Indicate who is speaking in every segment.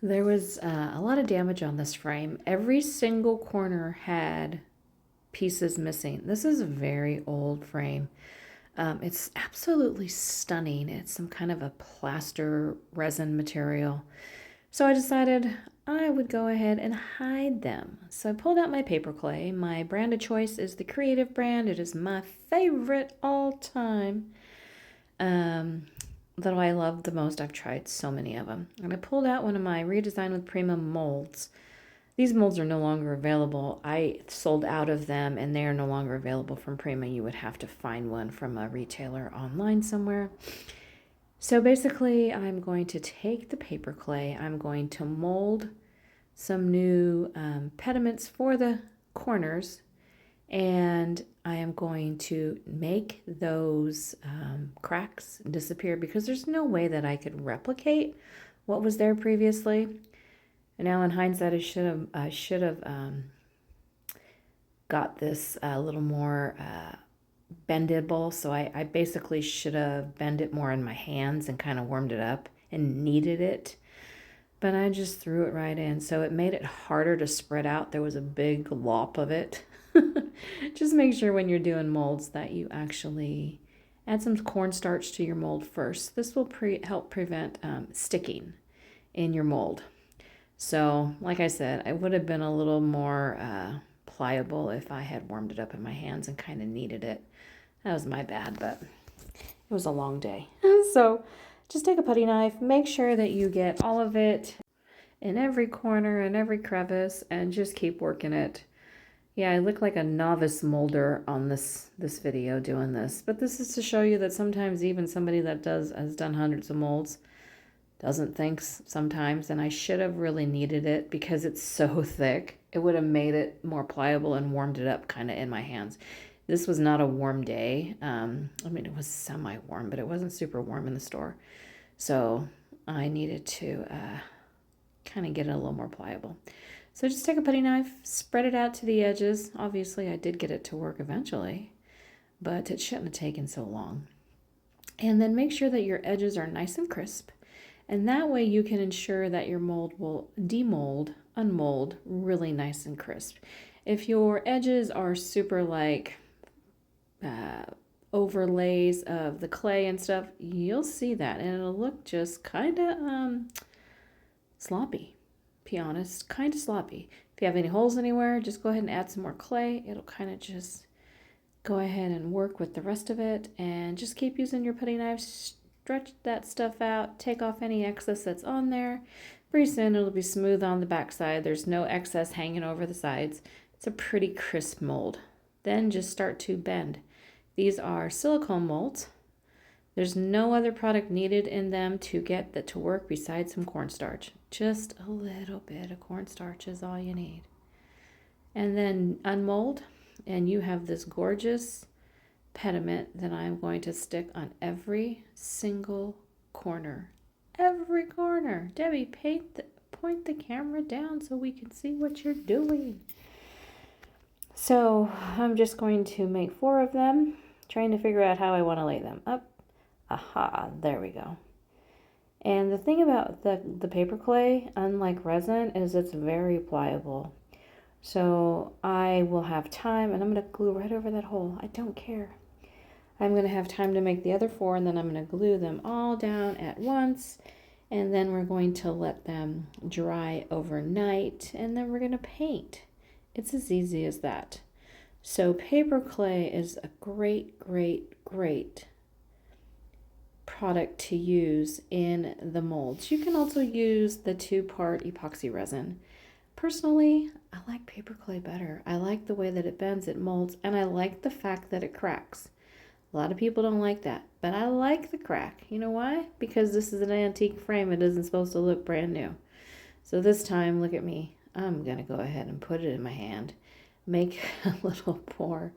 Speaker 1: There was a lot of damage on this frame. Every single corner had pieces missing. This is a very old frame. It's absolutely stunning. It's some kind of a plaster resin material. So I decided I would go ahead and hide them. So I pulled out my paper clay. My brand of choice is the Creative brand. It is my favorite all time. That I love the most. I've tried so many of them. And I pulled out one of my Redesign with Prima molds. These molds are no longer available. I sold out of them and they are no longer available from Prima. You would have to find one from a retailer online somewhere. So basically, I'm going to take the paper clay. I'm going to mold some new pediments for the corners, and I am going to make those cracks disappear because there's no way that I could replicate what was there previously. And now in hindsight, I should have got this a little more bendable. So I basically should have bent it more in my hands and kind of warmed it up and kneaded it. But I just threw it right in. So it made it harder to spread out. There was a big glop of it. Just make sure when you're doing molds that you actually add some cornstarch to your mold first. This will help prevent sticking in your mold. So, like I said, it would have been a little more pliable if I had warmed it up in my hands and kind of kneaded it. That was my bad, but it was a long day. So, just take a putty knife, make sure that you get all of it in every corner and every crevice, and just keep working it. Yeah, I look like a novice molder on this video doing this, but this is to show you that sometimes even somebody that has done hundreds of molds doesn't think sometimes, and I should have really kneaded it because it's so thick. It would have made it more pliable and warmed it up kind of in my hands. This was not a warm day. I mean, it was semi-warm, but it wasn't super warm in the store. So I needed to kind of get it a little more pliable. So just take a putty knife, spread it out to the edges. Obviously, I did get it to work eventually, but it shouldn't have taken so long. And then make sure that your edges are nice and crisp. And that way you can ensure that your mold will demold, unmold really nice and crisp. If your edges are super like overlays of the clay and stuff, you'll see that and it'll look just kind of sloppy. Be honest, kind of sloppy. If you have any holes anywhere, just go ahead and add some more clay. It'll kind of just go ahead and work with the rest of it, and just keep using your putty knife. Stretch that stuff out, take off any excess that's on there. Pretty soon it'll be smooth on the back side. There's no excess hanging over the sides. It's a pretty crisp mold. Then just start to bend. These are silicone molds. There's no other product needed in them to get that to work besides some cornstarch. Just a little bit of cornstarch is all you need. And then unmold, and you have this gorgeous pediment that I'm going to stick on every single corner. Every corner. Debbie, point the camera down so we can see what you're doing. So I'm just going to make 4 of them, trying to figure out how I want to lay them up. Aha, there we go. And the thing about the paper clay, unlike resin, is it's very pliable. So I will have time, and I'm going to glue right over that hole. I don't care. I'm going to have time to make the other 4, and then I'm going to glue them all down at once. And then we're going to let them dry overnight, and then we're going to paint. It's as easy as that. So paper clay is a great, great, great product to use in the molds. You can also use the 2-part epoxy resin. Personally, I like paper clay better. I like the way that it bends, it molds, and I like the fact that it cracks. A lot of people don't like that, but I like the crack. You know why? Because this is an antique frame. It isn't supposed to look brand new. So this time, look at me. I'm going to go ahead and put it in my hand. Make a little more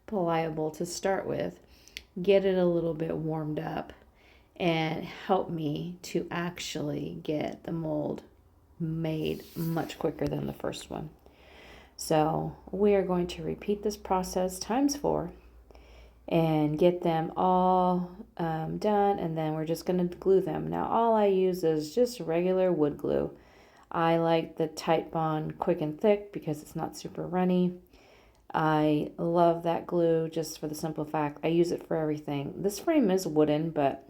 Speaker 1: pliable to start with. Get it a little bit warmed up and help me to actually get the mold made much quicker than the first one. So we are going to repeat this process times 4 and get them all done, and then we're just going to glue them. Now all I use is just regular wood glue. I like the Tight Bond Quick and Thick because it's not super runny. I love that glue just for the simple fact I use it for everything. This frame is wooden, but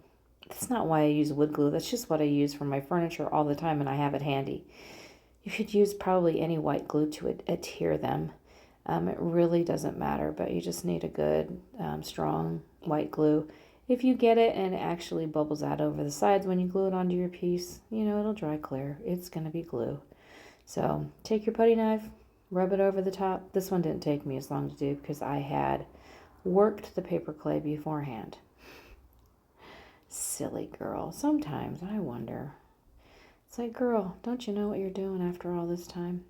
Speaker 1: that's not why I use wood glue. That's just what I use for my furniture all the time, and I have it handy. You could use probably any white glue to adhere them. It really doesn't matter, but you just need a good, strong white glue. If you get it and it actually bubbles out over the sides when you glue it onto your piece, it'll dry clear. It's going to be glue. So take your putty knife, rub it over the top. This one didn't take me as long to do because I had worked the paper clay beforehand. Silly girl. Sometimes I wonder. It's like, girl, don't you know what you're doing after all this time?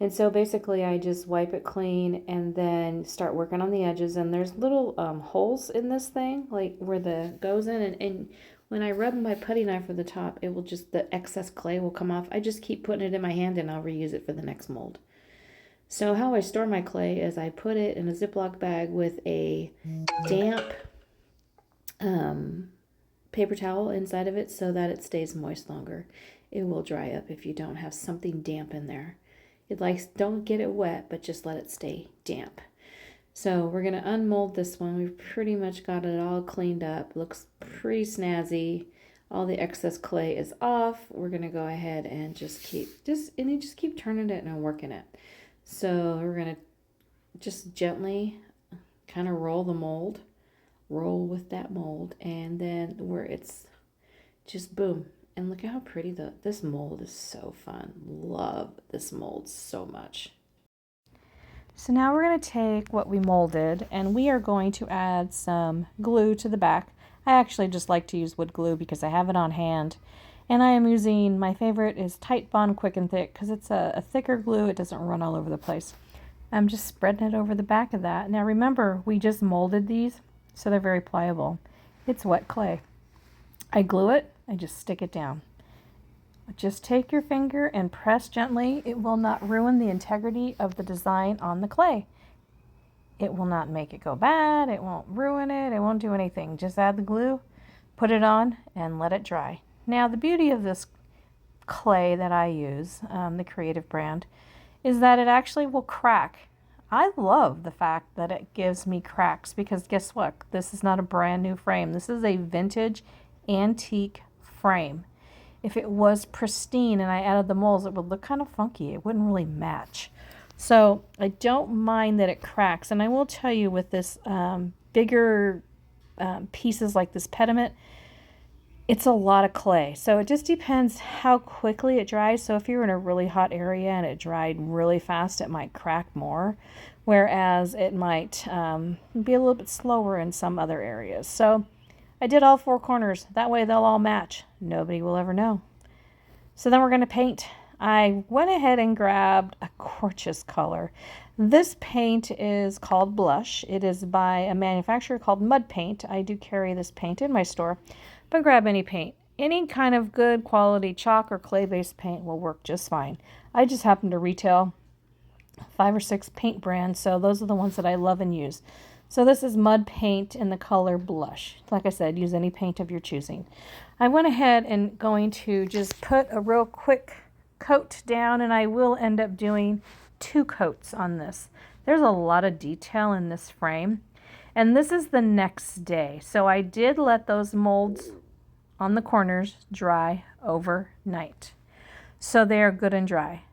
Speaker 1: And so basically I just wipe it clean and then start working on the edges. And there's little holes in this thing, like where the goes in. And when I rub my putty knife for the top, it will just, the excess clay will come off. I just keep putting it in my hand and I'll reuse it for the next mold. So how I store my clay is I put it in a Ziploc bag with a damp paper towel inside of it so that it stays moist longer. It will dry up if you don't have something damp in there. It likes, don't get it wet, but just let it stay damp. So we're going to unmold this one. We've pretty much got it all cleaned up. Looks pretty snazzy. All the excess clay is off. We're going to go ahead and just keep turning it and working it. So we're going to just gently kind of roll the mold, roll with that mold, and then where it's just boom. And look at how pretty this mold is. So fun. Love this mold so much.
Speaker 2: So now we're going to take what we molded and we are going to add some glue to the back. I actually just like to use wood glue because I have it on hand. And I am using, my favorite is Tight Bond Quick and Thick because it's a thicker glue. It doesn't run all over the place. I'm just spreading it over the back of that. Now remember, we just molded these, so they're very pliable. It's wet clay. I glue it, I just stick it down. Just take your finger and press gently. It will not ruin the integrity of the design on the clay. It will not make it go bad. It won't ruin it. It won't do anything. Just add the glue, put it on, and let it dry. Now, the beauty of this clay that I use, the Creative brand, is that it actually will crack. I love the fact that it gives me cracks because guess what? This is not a brand new frame. This is a vintage antique frame. If it was pristine and I added the molds, it would look kind of funky. It wouldn't really match. So I don't mind that it cracks. And I will tell you with this bigger pieces like this pediment, it's a lot of clay. So it just depends how quickly it dries. So if you're in a really hot area and it dried really fast, it might crack more. Whereas it might be a little bit slower in some other areas. So I did all four corners. That way they'll all match. Nobody will ever know. So then we're going to paint. I went ahead and grabbed a gorgeous color. This paint is called Blush. It is by a manufacturer called Mud Paint. I do carry this paint in my store, but grab any paint. Any kind of good quality chalk or clay-based paint will work just fine. I just happen to retail 5 or 6 paint brands, so those are the ones that I love and use. So this is Mud Paint in the color Blush. Like I said, use any paint of your choosing. I went ahead and going to just put a real quick coat down, and I will end up doing 2 coats on this. There's a lot of detail in this frame, and this is the next day. So I did let those molds on the corners dry overnight. So they are good and dry.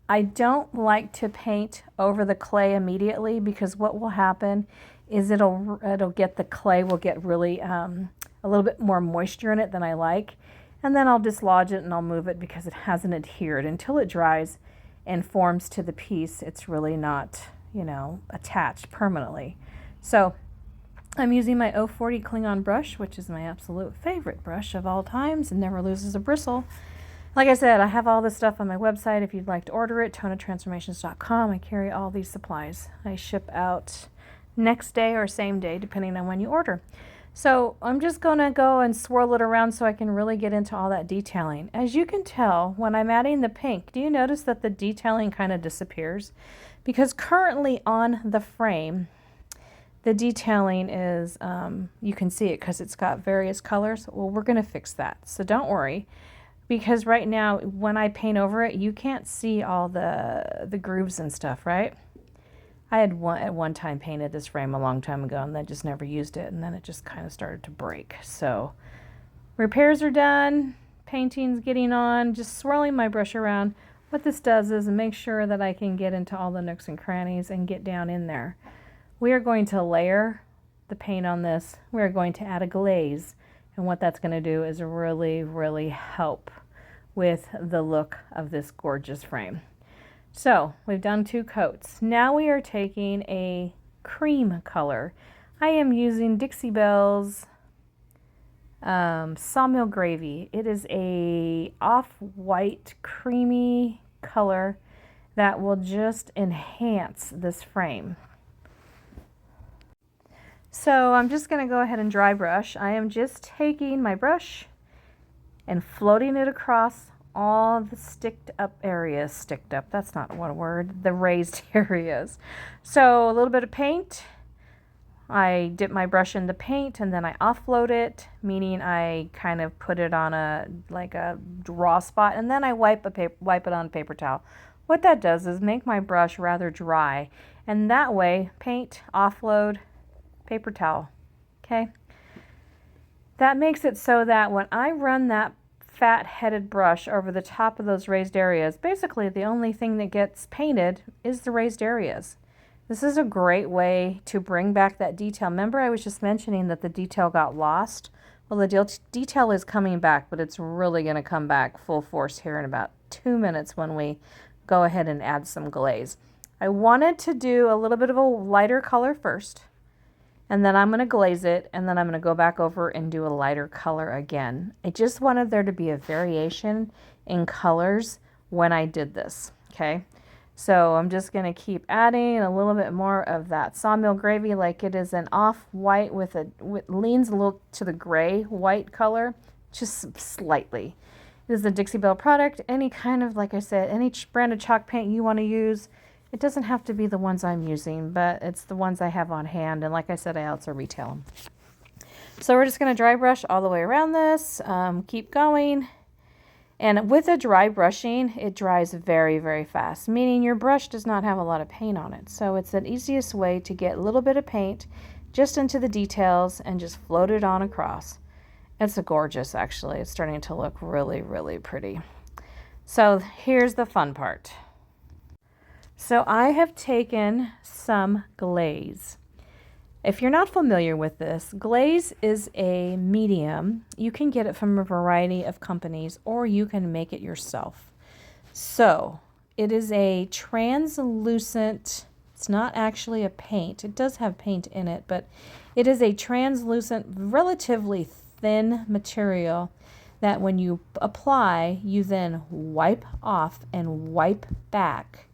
Speaker 2: I don't like to paint over the clay immediately because what will happen is it'll get, the clay will get really a little bit more moisture in it than I like. And then I'll dislodge it and I'll move it because it hasn't adhered. Until it dries and forms to the piece, it's really not, attached permanently. So I'm using my 040 Klingon brush, which is my absolute favorite brush of all times and never loses a bristle. Like I said, I have all this stuff on my website. If you'd like to order it, tonatransformations.com. I carry all these supplies. I ship out next day or same day, depending on when you order. So I'm just going to go and swirl it around so I can really get into all that detailing. As you can tell, when I'm adding the pink, do you notice that the detailing kind of disappears? Because currently on the frame, the detailing is, you can see it because it's got various colors. Well, we're going to fix that. So don't worry. because right now when I paint over it, you can't see all the grooves and stuff, right? I had at one time painted this frame a long time ago and then just never used it, and then it just kind of started to break. So repairs are done, painting's getting on, just swirling my brush around. What this does is make sure that I can get into all the nooks and crannies and get down in there. We are going to layer the paint on this. We're going to add a glaze, and what that's going to do is really, really help with the look of this gorgeous frame. So we've done 2 coats. Now we are taking a cream color. I am using Dixie Belle's Sawmill Gravy. It is a off-white creamy color that will just enhance this frame. So I'm just going to go ahead and dry brush. I am just taking my brush and floating it across all the sticked up areas. Sticked up, that's not what a word, the raised areas. So a little bit of paint. I dip my brush in the paint and then I offload it, meaning I kind of put it on a raw spot, and then I wipe it on a paper towel. What that does is make my brush rather dry, and that way, paint, offload, paper towel. Okay? That makes it so that when I run that fat-headed brush over the top of those raised areas, basically the only thing that gets painted is the raised areas. This is a great way to bring back that detail. Remember, I was just mentioning that the detail got lost? Well, the detail is coming back, but it's really going to come back full force here in about 2 minutes when we go ahead and add some glaze. I wanted to do a little bit of a lighter color first, and then I'm going to glaze it, and then I'm going to go back over and do a lighter color again. I just wanted there to be a variation in colors when I did this, okay? So I'm just going to keep adding a little bit more of that Sawmill Gravy, like it is an off-white with leans a little to the gray white color, just slightly. This is a Dixie Belle product. Any kind of, like I said, any brand of chalk paint you want to use. It doesn't have to be the ones I'm using, but it's the ones I have on hand. And like I said, I also retail them. So we're just going to dry brush all the way around this. Keep going. And with a dry brushing, it dries very, very fast, meaning your brush does not have a lot of paint on it. So it's the easiest way to get a little bit of paint just into the details and just float it on across. It's gorgeous, actually. It's starting to look really, really pretty. So here's the fun part. So I have taken some glaze. If you're not familiar with this, glaze is a medium. You can get it from a variety of companies, or you can make it yourself. So it is a translucent, it's not actually a paint. It does have paint in it, but it is a translucent, relatively thin material that when you apply, you then wipe off and wipe back.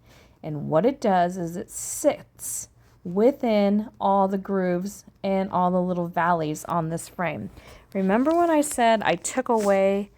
Speaker 2: And what it does is it sits within all the grooves and all the little valleys on this frame. Remember when I said I took away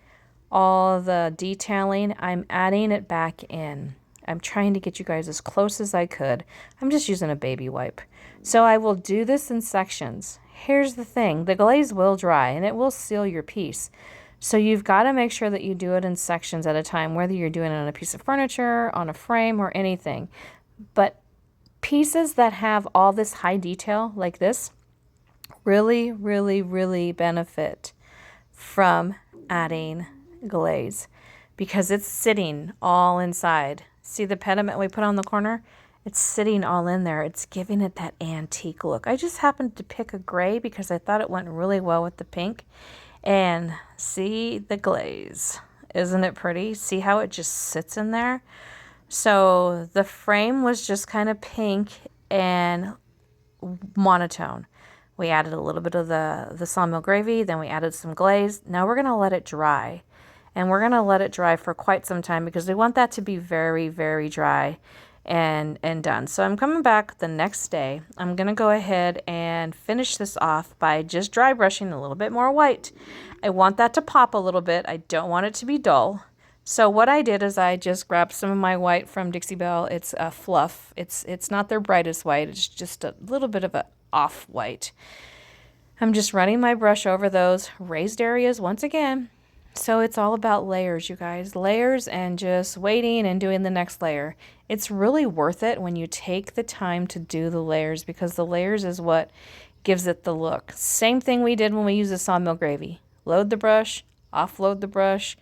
Speaker 2: all the detailing? I'm adding it back in. I'm trying to get you guys as close as I could. I'm just using a baby wipe. So I will do this in sections. Here's the thing, the glaze will dry and it will seal your piece. So you've got to make sure that you do it in sections at a time, whether you're doing it on a piece of furniture, on a frame, or anything. But pieces that have all this high detail like this really, really, really benefit from adding glaze because it's sitting all inside. See the pediment we put on the corner? It's sitting all in there. It's giving it that antique look. I just happened to pick a gray because I thought it went really well with the pink. And see the glaze. Isn't it pretty? See how it just sits in there? So the frame was just kind of pink and monotone. We added a little bit of the Sawmill Gravy, then we added some glaze. Now we're going to let it dry. And we're going to let it dry for quite some time because we want that to be very, very dry and done. So I'm coming back the next day. I'm going to go ahead and finish this off by just dry brushing a little bit more white. I want that to pop a little bit. I don't want it to be dull. So what I did is I just grabbed some of my white from Dixie Belle. It's a fluff. It's not their brightest white. It's just a little bit of a off white. I'm just running my brush over those raised areas once again. So it's all about layers, you guys. Layers and just waiting and doing the next layer. It's really worth it when you take the time to do the layers, because the layers is what gives it the look. Same thing we did when we used the sawmill gravy. Load the brush, offload the brush,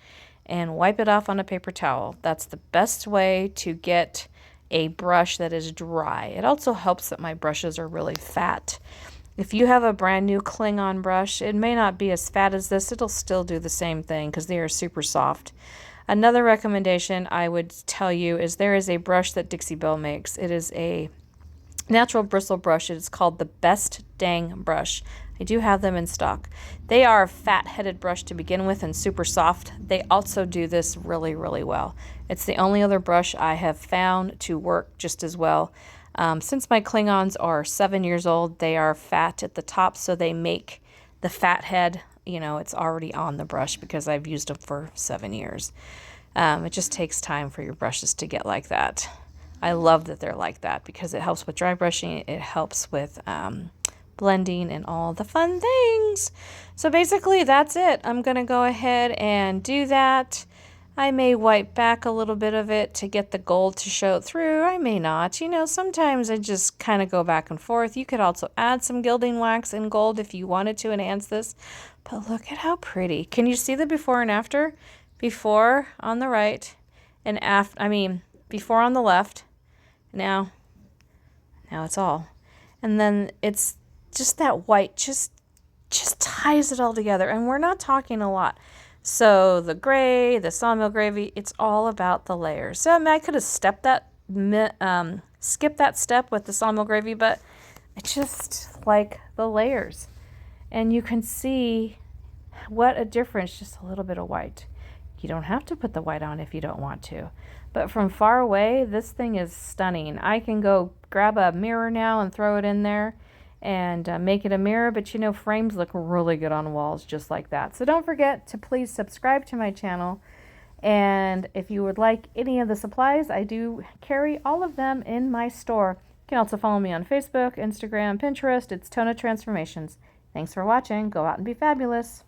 Speaker 2: and wipe it off on a paper towel. That's the best way to get a brush that is dry. It also helps that my brushes are really fat. If you have a brand new Klingon brush, it may not be as fat as this. It'll still do the same thing because they are super soft. Another recommendation I would tell you is there is a brush that Dixie Belle makes. It is a natural bristle brush. It is called the Best Dang brush. I do have them in stock. They are a fat-headed brush to begin with and super soft. They also do this really, really well. It's the only other brush I have found to work just as well. Since my Klingons are 7 years old, they are fat at the top, so they make the fat head, you know, it's already on the brush because I've used them for 7 years. It just takes time for your brushes to get like that. I love that they're like that because it helps with dry brushing. It helps with blending and all the fun things. So basically that's it. I'm going to go ahead and do that. I may wipe back a little bit of it to get the gold to show through. I may not. You know, sometimes I just kind of go back and forth. You could also add some gilding wax and gold if you wanted to enhance this. But look at how pretty. Can you see the before and after? Before on the right and before on the left. Now it's all. And then it's just that white just ties it all together. And we're not talking a lot. So the gray, the sawmill gravy, it's all about the layers. So I mean, I could have skipped that step with the sawmill gravy, but I just like the layers. And you can see what a difference just a little bit of white. You don't have to put the white on if you don't want to. But from far away, this thing is stunning. I can go grab a mirror now and throw it in there and make it a mirror, but you know, frames look really good on walls just like that. So don't forget to please subscribe to my channel, and if you would like any of the supplies, I do carry all of them in my store. You can also follow me on Facebook, Instagram, Pinterest. It's Tona Transformations. Thanks for watching. Go out and be fabulous.